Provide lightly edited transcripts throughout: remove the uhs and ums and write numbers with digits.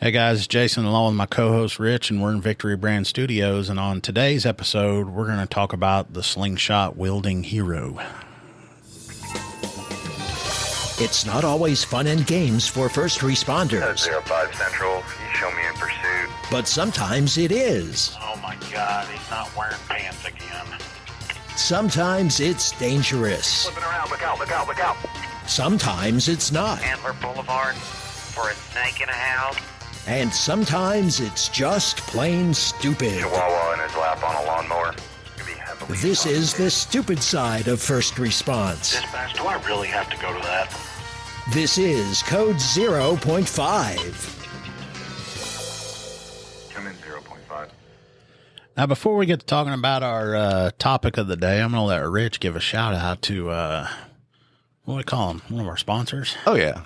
Hey guys, it's Jason along with my co-host Rich, and we're in Victory Brand Studios, and on today's episode we're going to talk about the slingshot wielding hero. It's not always fun and games for first responders. 05 Central, you show me in pursuit. But sometimes it is. Oh my God, he's not wearing pants again. Sometimes it's dangerous. Flipping around, look out, look out, look out. Sometimes it's not. Antler Boulevard for a snake in a house. And sometimes it's just plain stupid. Chihuahua in his lap on a lawnmower. This is the stupid side of first response. Dispatch, do I really have to go to that? This is Code 0.5. Come in 0.5. Now, before we get to talking about our topic of the day, I'm going to let Rich give a shout out to, what do we call him? One of our sponsors? Oh, yeah.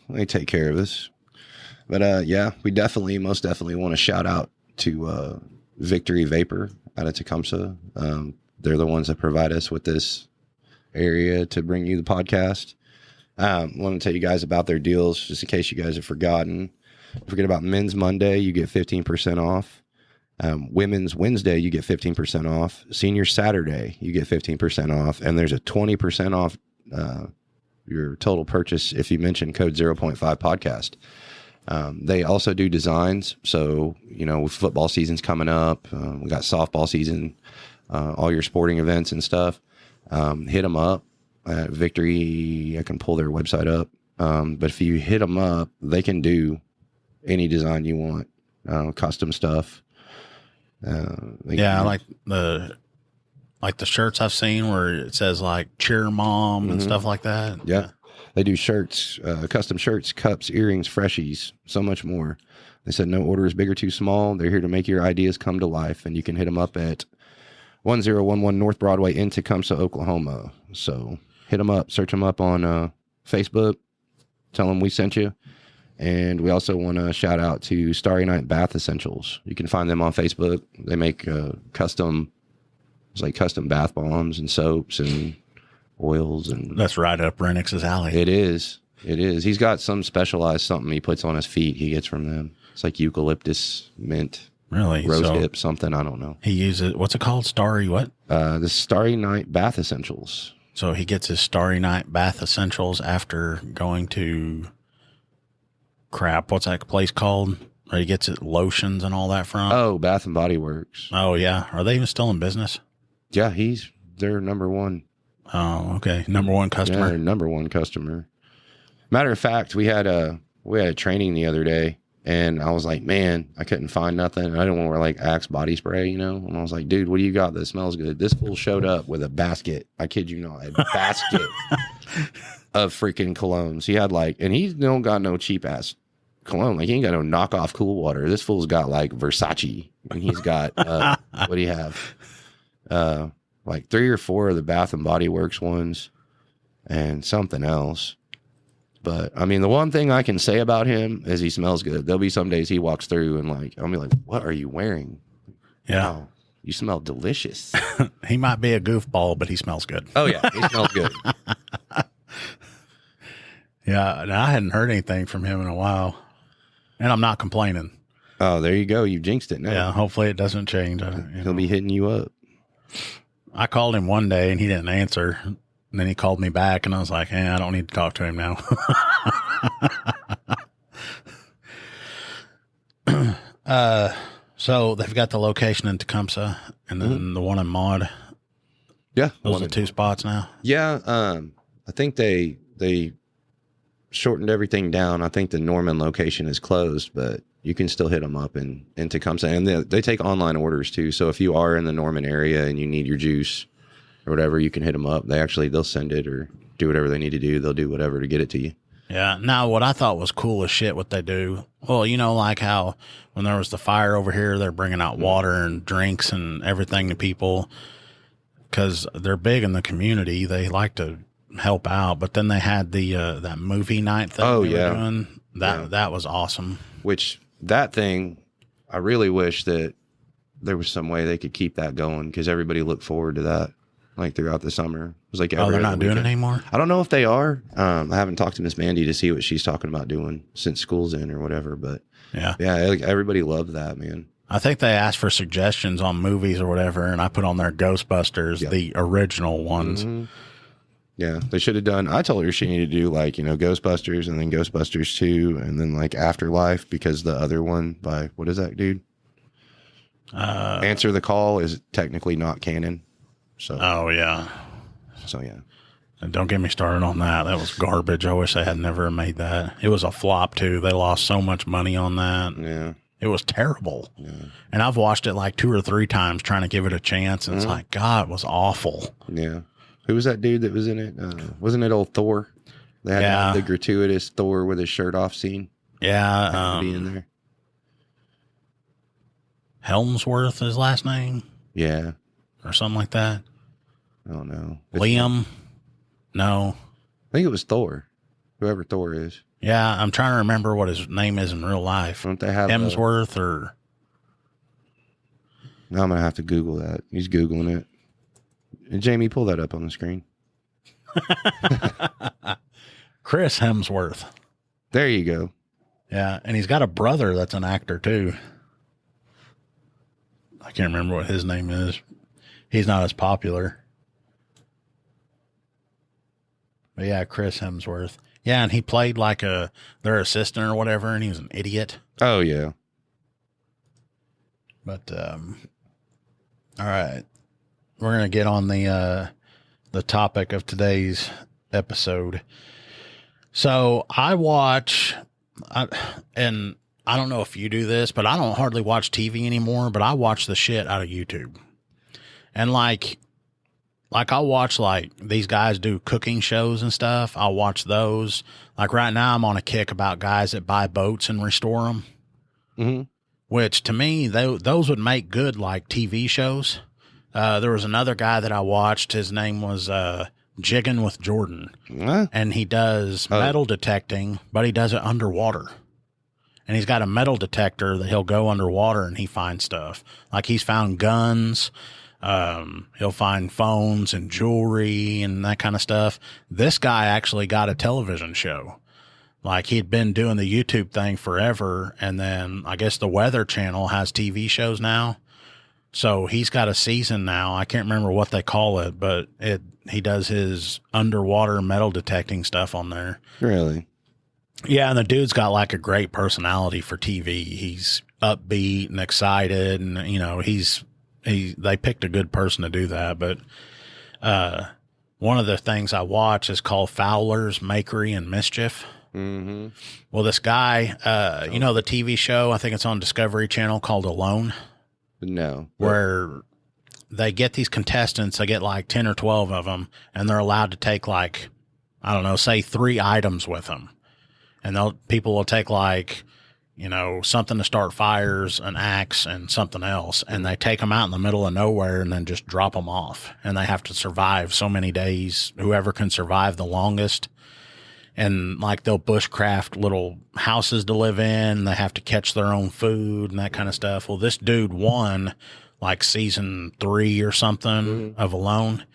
They take care of us. But, yeah, we most definitely want to shout out to Victory Vapor out of Tecumseh. They're the ones that provide us with this area to bring you the podcast. I want to tell you guys about their deals, just in case you guys have forgotten. Don't forget about Men's Monday, you get 15% off. Women's Wednesday, you get 15% off. Senior Saturday, you get 15% off. And there's a 20% off your total purchase if you mention code 0.5 podcast. They also do designs. So, with football season's coming up, we got softball season, all your sporting events and stuff. Hit them up at Victory. I can pull their website up. But if you hit them up, they can do any design you want, custom stuff. Like the shirts I've seen where it says like cheer mom and stuff like that. Yeah. They do shirts, custom shirts, cups, earrings, freshies, so much more. They said no order is big or too small. They're here to make your ideas come to life, and you can hit them up at 1011 North Broadway in Tecumseh, Oklahoma. So hit them up, search them up on Facebook, tell them we sent you. And we also want to shout out to Starry Night Bath Essentials. You can find them on Facebook. They make custom bath bombs and soaps and oils, and that's right up Renix's alley. It is. He's got some specialized something he puts on his feet he gets from them. It's like eucalyptus, mint, really, rose hip, something, I don't know. He uses, what's it called? Starry what? The Starry Night Bath Essentials. So he gets his Starry Night Bath Essentials after going to what's that place called where he gets it lotions and all that from? Oh, Bath and Body Works. Oh yeah, are they even still in business? Yeah, he's their number one. Oh, okay. Number one customer. Yeah, number one customer. Matter of fact, we had a training the other day, and I was like, man, I couldn't find nothing. I didn't want to wear like Axe body spray, And I was like, dude, what do you got that smells good? This fool showed up with a basket. I kid you not, a basket of freaking colognes. He had and he don't got no cheap ass cologne. Like he ain't got no knockoff Cool Water. This fool's got like Versace, and he's got what do you have? Like 3 or 4 of the Bath and Body Works ones and something else. But I mean, the one thing I can say about him is he smells good. There'll be some days he walks through and I'll be like, what are you wearing? Yeah. Wow, you smell delicious. He might be a goofball, but he smells good. Oh yeah. He smells good. Yeah. And I hadn't heard anything from him in a while, and I'm not complaining. Oh, there you go. You've jinxed it now. Yeah. Hopefully it doesn't change. He'll be hitting you up. I called him one day and he didn't answer. And then he called me back and I was like, I don't need to talk to him now. So they've got the location in Tecumseh and then the one in Maud. Yeah. Those are 2 spots now. Yeah. I think they shortened everything down. I think the Norman location is closed, but you can still hit them up in Tecumseh. And they take online orders too. So if you are in the Norman area and you need your juice or whatever, you can hit them up. They'll send it or do whatever they need to do. They'll do whatever to get it to you. Yeah. Now, what I thought was cool as shit what they do. Well, like how when there was the fire over here, they're bringing out water and drinks and everything to people because they're big in the community. They like to help out. But then they had the that movie night thing. Oh, they yeah. were doing. That was awesome. Which that thing, I really wish that there was some way they could keep that going because everybody looked forward to that. like throughout the summer. It was like Oh, every they're other not doing it weekend. anymore? I don't know if they are. I haven't talked to Miss Mandy to see what she's talking about doing since school's in or whatever. But Yeah. yeah, like everybody loved that, man. I think they asked for suggestions on movies or whatever, and I put on their Ghostbusters, the original ones. Mm-hmm. Yeah, they should have done. I told her she needed to do like, you know, Ghostbusters and then Ghostbusters 2 and then like Afterlife, because the other one by, what is that dude? Answer the Call is technically not canon. So, Oh, yeah. so yeah. And don't get me started on that. That was garbage. I wish they had never made that. It was a flop, too. They lost so much money on that. Yeah. It was terrible. Yeah. And I've watched it like 2 or 3 times trying to give it a chance. And it's like, God, it was awful. Yeah. Who was that dude that was in it? Wasn't it old Thor? They had the gratuitous Thor with his shirt off scene. Yeah. Be in there. Helmsworth, his last name? Yeah. Or something like that. I don't know. Liam? No. I think it was Thor. Whoever Thor is. Yeah, I'm trying to remember what his name is in real life. Don't they have Hemsworth or... Now I'm going to have to Google that. He's Googling it. And Jamie, pull that up on the screen. Chris Hemsworth. There you go. Yeah, and he's got a brother that's an actor, too. I can't remember what his name is. He's not as popular. But yeah, Chris Hemsworth. Yeah, and he played like their assistant or whatever, and he was an idiot. Oh, yeah. But, all right. We're going to get on the topic of today's episode. So I watch, and I don't know if you do this, but I don't hardly watch TV anymore, but I watch the shit out of YouTube. And like I'll watch like these guys do cooking shows and stuff. I'll watch those. Like right now I'm on a kick about guys that buy boats and restore them. Mm-hmm. Which to me, those would make good like TV shows. There was another guy that I watched. His name was Jiggin' with Jordan. And he does metal detecting, but he does it underwater. And he's got a metal detector that he'll go underwater and he finds stuff. Like he's found guns. He'll find phones and jewelry and that kind of stuff. This guy actually got a television show. Like he'd been doing the YouTube thing forever. And then I guess the Weather Channel has TV shows now. So he's got a season now. I can't remember what they call it, but he does his underwater metal detecting stuff on there. Really? Yeah. And the dude's got like a great personality for TV. He's upbeat and excited. And, you know, they picked a good person to do that. But, one of the things I watch is called Fowler's Makery and Mischief. Mm-hmm. Well, this guy, you know, the TV show, I think it's on Discovery Channel called Alone. No. Where they get these contestants, they get like 10 or 12 of them, and they're allowed to take like, I don't know, say 3 items with them. And people will take like, you know, something to start fires, an axe, and something else. And they take them out in the middle of nowhere and then just drop them off. And they have to survive so many days, whoever can survive the longest. And like they'll bushcraft little houses to live in. They have to catch their own food and that kind of stuff. Well, this dude won like season 3 or something of Alone.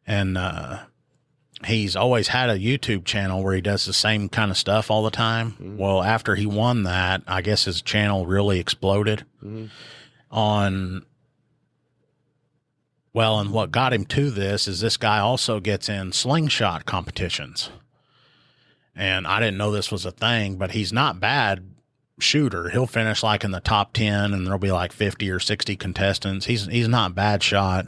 And, he's always had a YouTube channel where he does the same kind of stuff all the time. Well, after he won that, I guess his channel really exploded and what got him to this is this guy also gets in slingshot competitions. And I didn't know this was a thing, but he's not bad shooter. He'll finish like in the top 10 and there'll be like 50 or 60 contestants. He's not bad shot.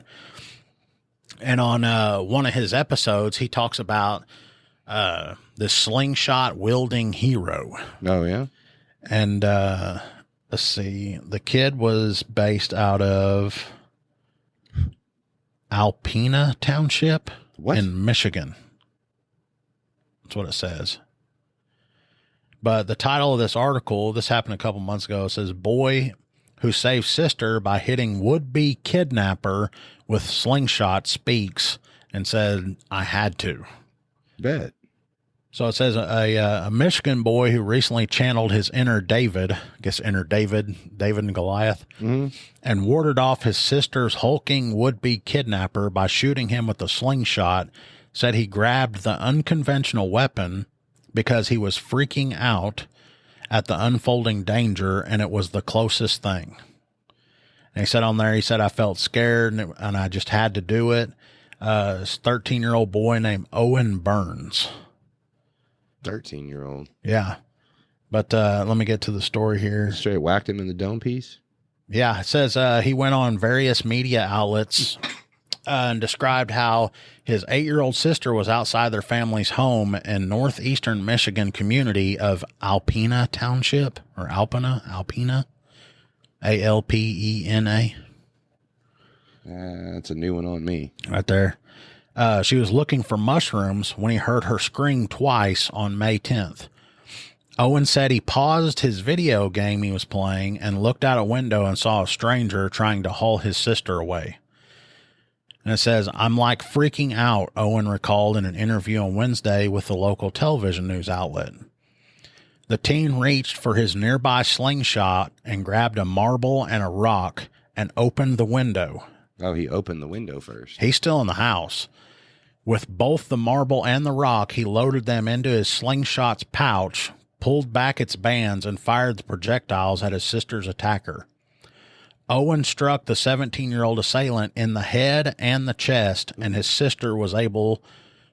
And on one of his episodes, he talks about the slingshot wielding hero. Oh, yeah? And let's see. The kid was based out of Alpena Township in Michigan. That's what it says. But the title of this article, this happened a couple months ago, it says, Boy who saved sister by hitting would-be kidnapper with slingshot speaks and said, I had to. Bet. So it says a Michigan boy who recently channeled his inner David, I guess David and Goliath, and warded off his sister's hulking would-be kidnapper by shooting him with a slingshot, said he grabbed the unconventional weapon because he was freaking out at the unfolding danger, and it was the closest thing. And he said on there, I felt scared, and I just had to do it. This 13-year-old boy named Owen Burns. 13-year-old. Yeah. But let me get to the story here. Straight whacked him in the dome piece? Yeah. It says he went on various media outlets and described how his 8-year-old sister was outside their family's home in northeastern Michigan community of Alpena Township, or Alpena, Alpena. That's a new one on me. Right there. She was looking for mushrooms when he heard her scream twice on May 10th. Owen said he paused his video game he was playing and looked out a window and saw a stranger trying to haul his sister away. And it says, I'm like freaking out, Owen recalled in an interview on Wednesday with the local television news outlet. The teen reached for his nearby slingshot and grabbed a marble and a rock and opened the window. Oh, he opened the window first. He's still in the house. With both the marble and the rock, he loaded them into his slingshot's pouch, pulled back its bands, and fired the projectiles at his sister's attacker. Owen struck the 17-year-old assailant in the head and the chest, and his sister was able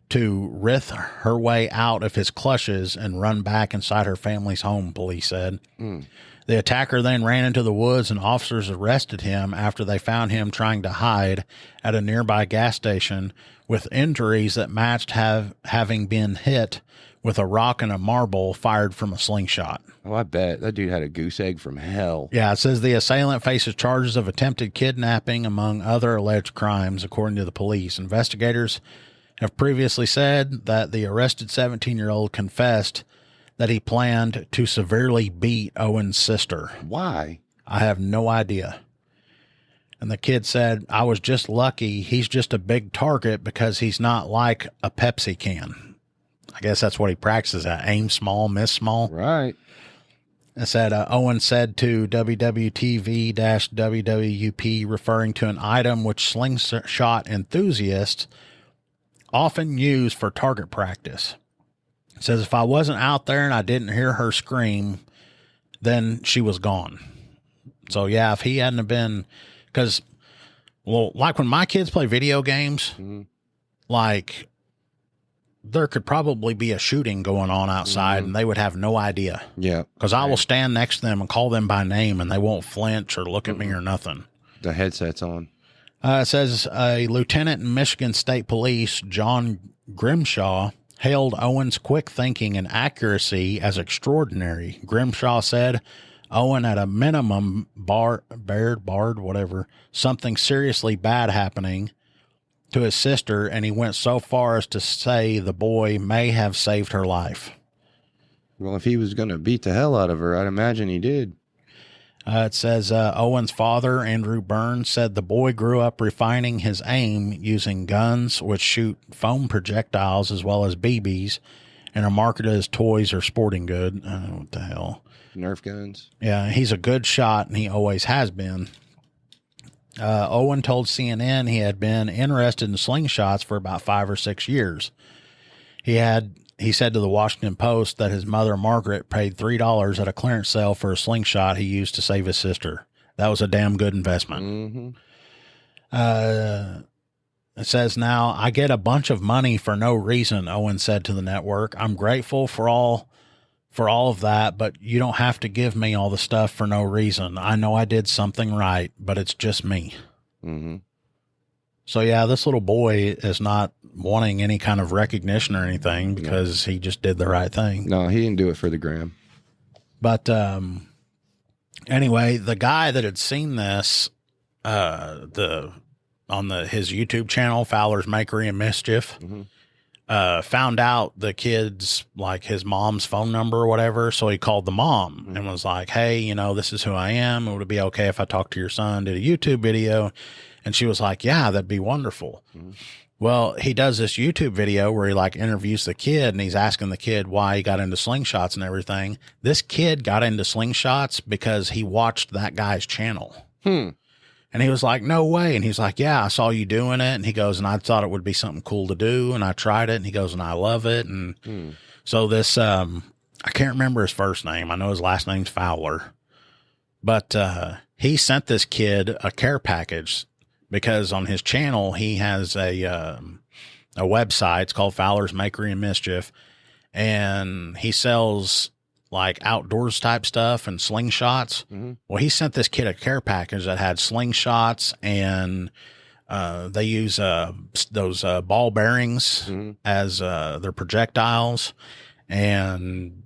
to writhe her way out of his clutches and run back inside her family's home, police said. The attacker then ran into the woods, and officers arrested him after they found him trying to hide at a nearby gas station with injuries that matched having been hit with a rock and a marble fired from a slingshot. Oh, I bet. That dude had a goose egg from hell. Yeah, it says the assailant faces charges of attempted kidnapping, among other alleged crimes, according to the police. Investigators have previously said that the arrested 17-year-old confessed that he planned to severely beat Owen's sister. Why? I have no idea. And the kid said, I was just lucky. He's just a big target because he's not like a Pepsi can. I guess that's what he practices at. Aim small, miss small. Right. It said, Owen said to WWTV-WWUP, referring to an item which slingshot enthusiasts often use for target practice. It says, if I wasn't out there and I didn't hear her scream, then she was gone. So, yeah, if he hadn't have been, because, well, like when my kids play video games, like, there could probably be a shooting going on outside and they would have no idea. Yeah. Because I will stand next to them and call them by name and they won't flinch or look at me or nothing. The headset's on. It says a lieutenant in Michigan State Police, John Grimshaw, hailed Owen's quick thinking and accuracy as extraordinary. Grimshaw said Owen at a minimum barred, something seriously bad happening to his sister, and he went so far as to say the boy may have saved her life. Well, if he was going to beat the hell out of her, I'd imagine he did. It says Owen's father, Andrew Burns, said the boy grew up refining his aim using guns which shoot foam projectiles as well as BBs and are marketed as toys or sporting good. What the hell? Nerf guns. Yeah, he's a good shot, and he always has been. Owen told CNN he had been interested in slingshots for about 5 or 6 years. He said to the Washington Post that his mother, Margaret, paid $3 at a clearance sale for a slingshot he used to save his sister. That was a damn good investment. It says now, I get a bunch of money for no reason, Owen said to the network. I'm grateful for all of that, but you don't have to give me all the stuff for no reason. I know I did something right, but it's just me. So, yeah, this little boy is not wanting any kind of recognition or anything because he just did the right thing. No, he didn't do it for the gram. But anyway, the guy that had seen this on his YouTube channel, Fowler's Makery and Mischief, found out the kid's, like, his mom's phone number or whatever. So he called the mom and was like, hey, this is who I am. Would it be okay if I talked to your son, did a YouTube video? And she was like, yeah, that'd be wonderful. Well, he does this YouTube video where he like interviews the kid and he's asking the kid why he got into slingshots and everything. This kid got into slingshots because he watched that guy's channel. And he was like, no way. And he's like, yeah, I saw you doing it. And he goes, and I thought it would be something cool to do. And I tried it. And he goes, and I love it. And so this, I can't remember his first name. I know his last name's Fowler, but, he sent this kid a care package because on his channel, he has a website. It's called Fowler's Makery and Mischief. And he sells like outdoors type stuff and slingshots. Well, he sent this kid a care package that had slingshots and they use those ball bearings as their projectiles. And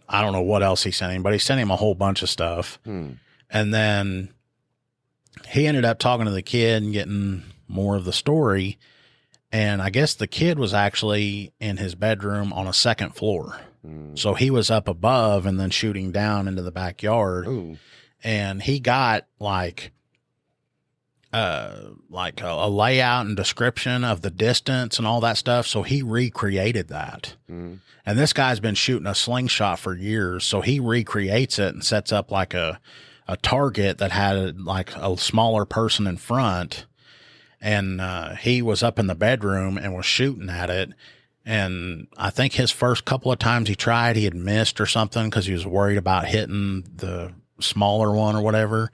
I don't know what else he sent him, but he sent him a whole bunch of stuff. And then he ended up talking to the kid and getting more of the story. And I guess the kid was actually in his bedroom on a second floor. So he was up above and then shooting down into the backyard. And he got like a layout and description of the distance and all that stuff. So he recreated that. And this guy's been shooting a slingshot for years. So he recreates it and sets up like a target that had like a smaller person in front. And he was up in the bedroom and was shooting at it. And I think his first couple of times he tried, he had missed or something because he was worried about hitting the smaller one or whatever.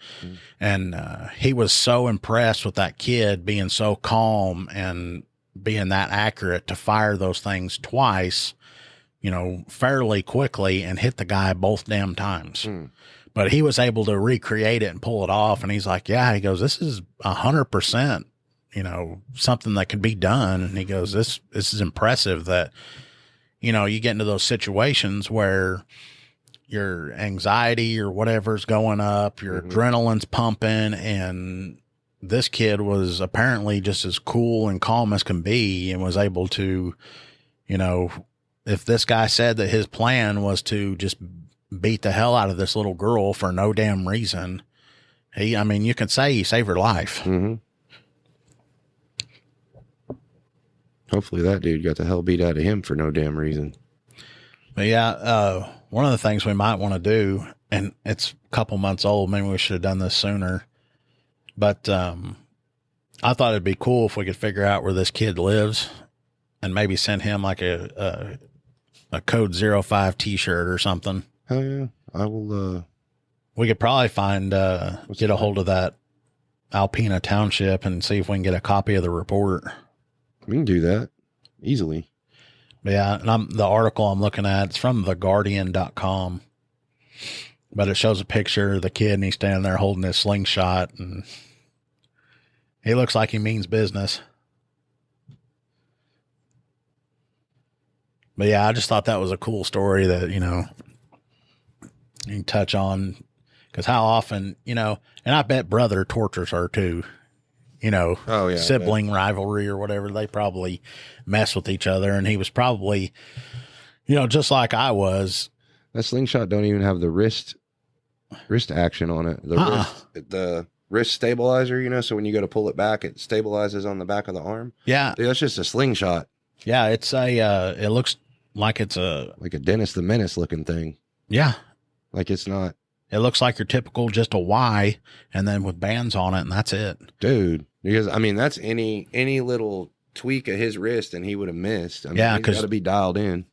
And he was so impressed with that kid being so calm and being that accurate to fire those things twice, you know, fairly quickly and hit the guy both damn times. But he was able to recreate it and pull it off. And he's like, yeah, he goes, this is 100%. You know, something that could be done. And he goes, this is impressive that, you know, you get into those situations where your anxiety or whatever's going up, your adrenaline's pumping. And this kid was apparently just as cool and calm as can be and was able to, you know, if this guy said that his plan was to just beat the hell out of this little girl for no damn reason, I mean, you can say he saved her life. Hopefully that dude got the hell beat out of him for no damn reason. But yeah, one of the things we might want to do, and it's a couple months old, maybe we should have done this sooner, but I thought it'd be cool if we could figure out where this kid lives and maybe send him like a code 05 t-shirt or something. Hell yeah. I will, we could probably find, get a hold of that Alpena Township and see if we can get a copy of the report. We can do that easily. Yeah. And the article I'm looking at, it's from theguardian.com, but it shows a picture of the kid and he's standing there holding his slingshot and he looks like he means business. But yeah, I just thought that was a cool story that, you know, you can touch on, because how often, you know, and I bet brother tortures her too, you know, sibling rivalry or whatever. They probably mess with each other. And he was probably, you know, just like I was. That slingshot don't even have the wrist action on it. The wrist stabilizer, you know, so when you go to pull it back, it stabilizes on the back of the arm. Yeah. Dude, that's just a slingshot. Yeah. It's it looks like it's like a Dennis the Menace looking thing. Yeah. Like it's not. It looks like your typical just a Y and then with bands on it, and that's it. Dude, because I mean that's any little tweak of his wrist and he would have missed. I mean, yeah, he's got to be dialed in.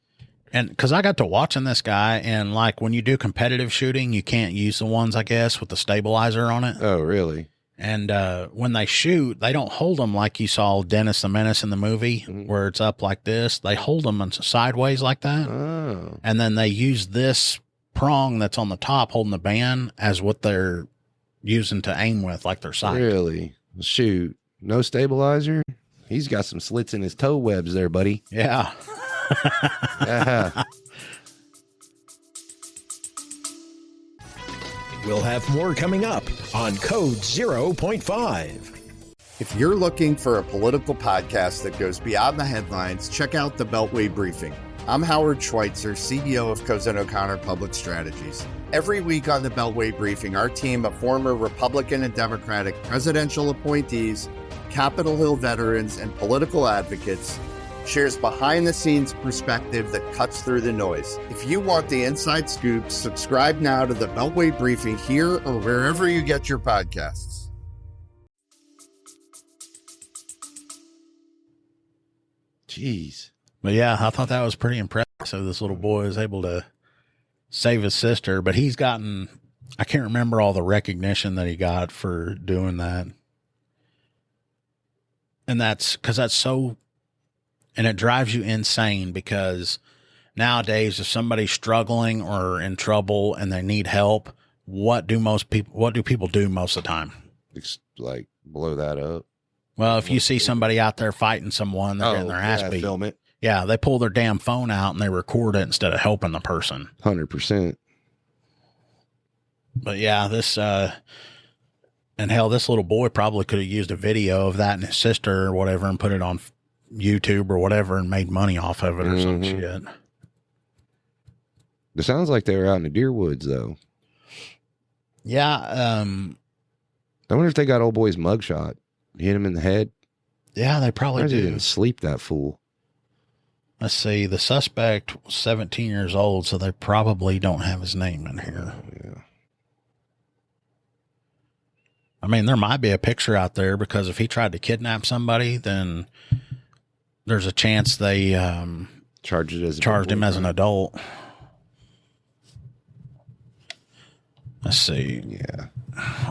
And because I got to watching this guy, and like when you do competitive shooting, you can't use the ones, I guess, with the stabilizer on it. Oh, really? And when they shoot, they don't hold them like you saw Dennis the Menace in the movie, where it's up like this. They hold them sideways like that. Oh. And then they use this prong that's on the top holding the band as what they're using to aim with, like their sight. Really? Shoot. No stabilizer? He's got some slits in his toe webs there, buddy. Yeah. Yeah. We'll have more coming up on Code 0.5. If you're looking for a political podcast that goes beyond the headlines, check out the Beltway Briefing. I'm Howard Schweitzer, CEO of Cozen O'Connor Public Strategies. Every week on the Beltway Briefing, our team of former Republican and Democratic presidential appointees Capitol Hill veterans, and political advocates, shares behind-the-scenes perspective that cuts through the noise. If you want the inside scoop, subscribe now to the Beltway Briefing here or wherever you get your podcasts. Jeez. But yeah, I thought that was pretty impressive. This little boy was able to save his sister, but he's gotten, I can't remember all the recognition that he got for doing that. And that's because that's so, and it drives you insane because nowadays, if somebody's struggling or in trouble and they need help, what do people do most of the time? Like blow that up. Well, if you see somebody out there fighting someone, they're getting their ass beat. Film it. Yeah, they pull their damn phone out and they record it instead of helping the person. 100%. But yeah, this, and hell, this little boy probably could have used a video of that and his sister or whatever and put it on YouTube or whatever and made money off of it or some shit. It sounds like they were out in the deer woods, though. Yeah. I wonder if they got old boy's mugshot. Hit him in the head. Yeah, they probably He do. didn't sleep, that fool. Let's see. The suspect was 17 years old, so they probably don't have his name in here. Yeah. I mean, there might be a picture out there because if he tried to kidnap somebody, then there's a chance they charged him as an adult. Let's see. Yeah.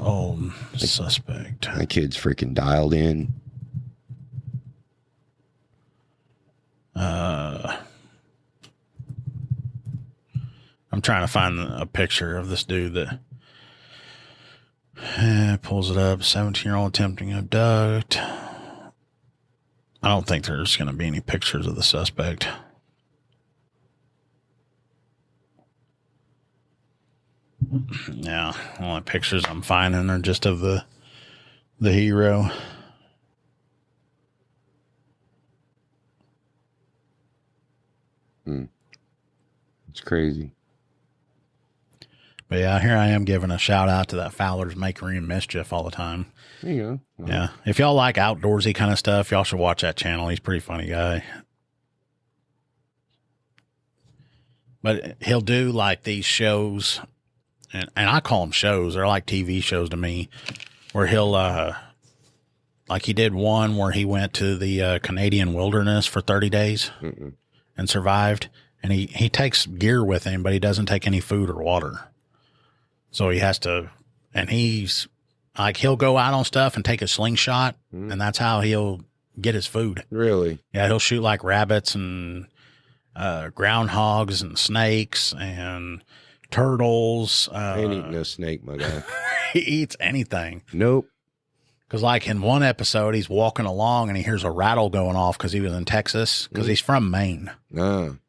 Old suspect. That kid's freaking dialed in. I'm trying to find a picture of this dude that pulls it up. 17-year-old attempting abduct. I don't think there's going to be any pictures of the suspect. Yeah, only pictures I'm finding are just of the hero. It's crazy. But yeah, here I am giving a shout out to that Fowler's Makery and Mischief all the time. There you go. Yeah. If y'all like outdoorsy kind of stuff, y'all should watch that channel. He's a pretty funny guy. But he'll do like these shows, and I call them shows. They're like TV shows to me, where he'll, like he did one where he went to the Canadian wilderness for 30 days and survived. And he takes gear with him, but he doesn't take any food or water. So he has to, and he's like, he'll go out on stuff and take a slingshot, and that's how he'll get his food. Really? Yeah, he'll shoot like rabbits and groundhogs and snakes and turtles. Ain't eating no snake, my guy. He eats anything. Nope. Because like in one episode, he's walking along and he hears a rattle going off because he was in Texas, because he's from Maine. And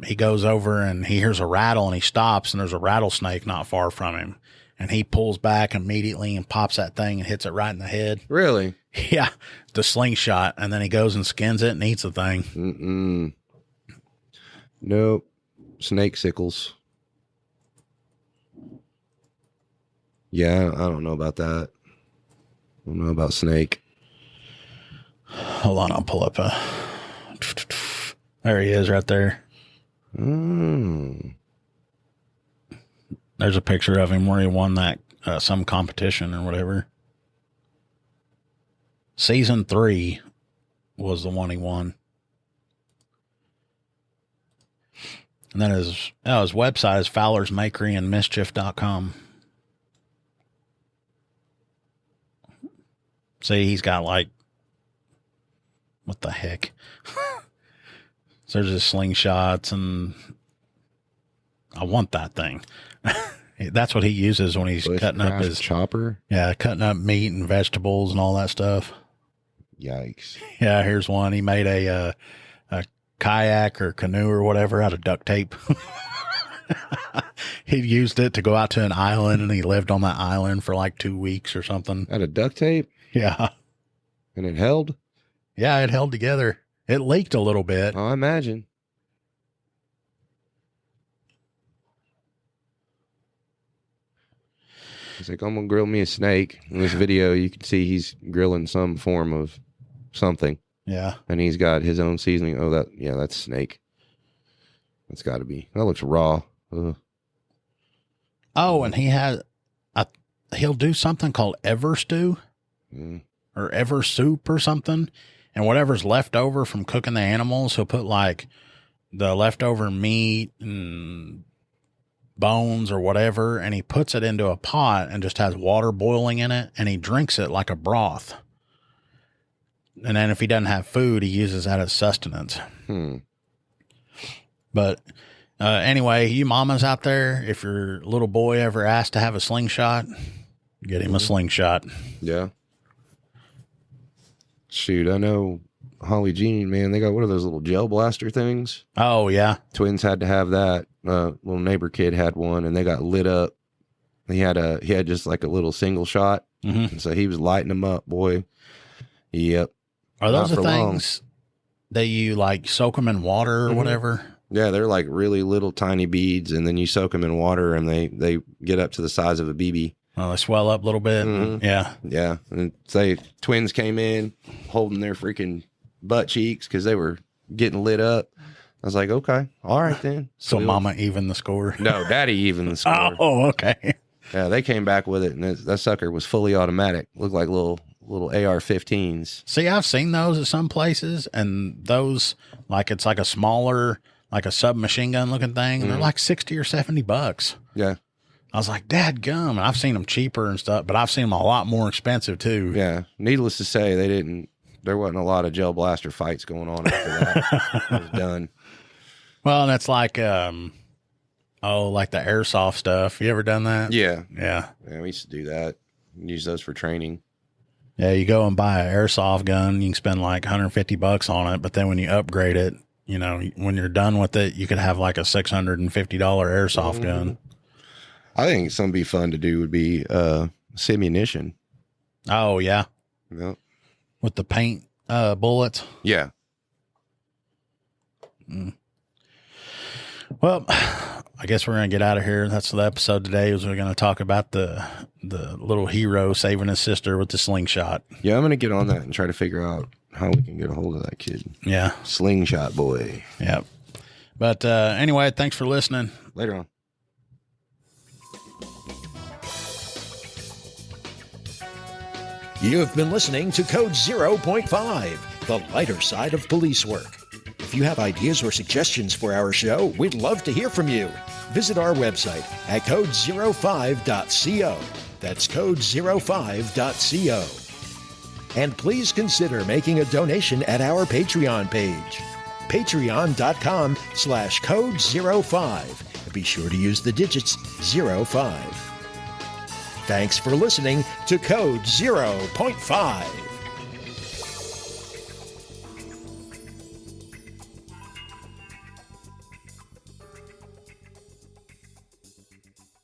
he goes over and he hears a rattle and he stops and there's a rattlesnake not far from him. And he pulls back immediately and pops that thing and hits it right in the head. Really? Yeah. The slingshot. And then he goes and skins it and eats the thing. Nope. Snake sickles. Yeah, I don't know about that. I don't know about snake. Hold on, I'll pull up there he is right there. There's a picture of him where he won that some competition or whatever. Season 3 was the one he won. And then his website is fowlersmakeryandmischief.com. See, he's got like, what the heck? So there's just slingshots, and I want that thing. That's what he uses when he's cutting up his chopper. Yeah, cutting up meat and vegetables and all that stuff. Yikes. Yeah, here's one. He made a kayak or canoe or whatever out of duct tape. He used it to go out to an island, and he lived on that island for like 2 weeks or something. Out of duct tape? Yeah. And it held? Yeah, it held together. It leaked a little bit. Oh, I imagine. He's like, I'm going to grill me a snake. In this video, you can see he's grilling some form of something. Yeah. And he's got his own seasoning. Oh, that's snake. That's got to be. That looks raw. Ugh. Oh, and he'll do something called ever stew or ever soup or something. And whatever's left over from cooking the animals, he'll put like the leftover meat and bones or whatever, and he puts it into a pot and just has water boiling in it, and he drinks it like a broth. And then if he doesn't have food, he uses that as sustenance. But anyway, you mamas out there, if your little boy ever asked to have a slingshot, get him a slingshot. Yeah. Shoot, I know Holly Jean, man, they got what are those little gel blaster things? Oh, yeah. Twins had to have that. Little neighbor kid had one, and they got lit up. He had just like a little single shot, and so he was lighting them up, boy. Yep. Are those the things that you like soak them in water or whatever? Yeah, they're like really little tiny beads, and then you soak them in water, and they get up to the size of a BB. Oh, they swell up a little bit. Yeah. Yeah. And say twins came in holding their freaking butt cheeks because they were getting lit up. I was like, okay, all right then. So mama evened the score? No, daddy evened the score. Oh, okay. Yeah, they came back with it, and that sucker was fully automatic. Looked like little AR-15s. See, I've seen those at some places, and those, like, it's like a smaller, like a submachine gun looking thing, and they're like $60 or $70. Yeah. I was like, dadgum. And I've seen them cheaper and stuff, but I've seen them a lot more expensive too. Yeah. Needless to say, there wasn't a lot of gel blaster fights going on after that. It was done. Well, and it's like, like the airsoft stuff. You ever done that? Yeah. Yeah. Yeah, we used to do that. Use those for training. Yeah. You go and buy an airsoft gun, you can spend like $150 on it. But then when you upgrade it, you know, when you're done with it, you could have like a $650 airsoft gun. I think something be fun to do would be simunition. Oh, yeah. Yep. With the paint bullets. Yeah. Well, I guess we're going to get out of here. That's the episode today. Is we're going to talk about the little hero saving his sister with the slingshot. Yeah, I'm going to get on that and try to figure out how we can get a hold of that kid. Yeah. Slingshot boy. Yep. But anyway, thanks for listening. Later on. You have been listening to Code 0.5, the lighter side of police work. If you have ideas or suggestions for our show, we'd love to hear from you. Visit our website at code05.co. That's code05.co. And please consider making a donation at our Patreon page, patreon.com/code05. Be sure to use the digits 05. Thanks for listening to Code 0.5.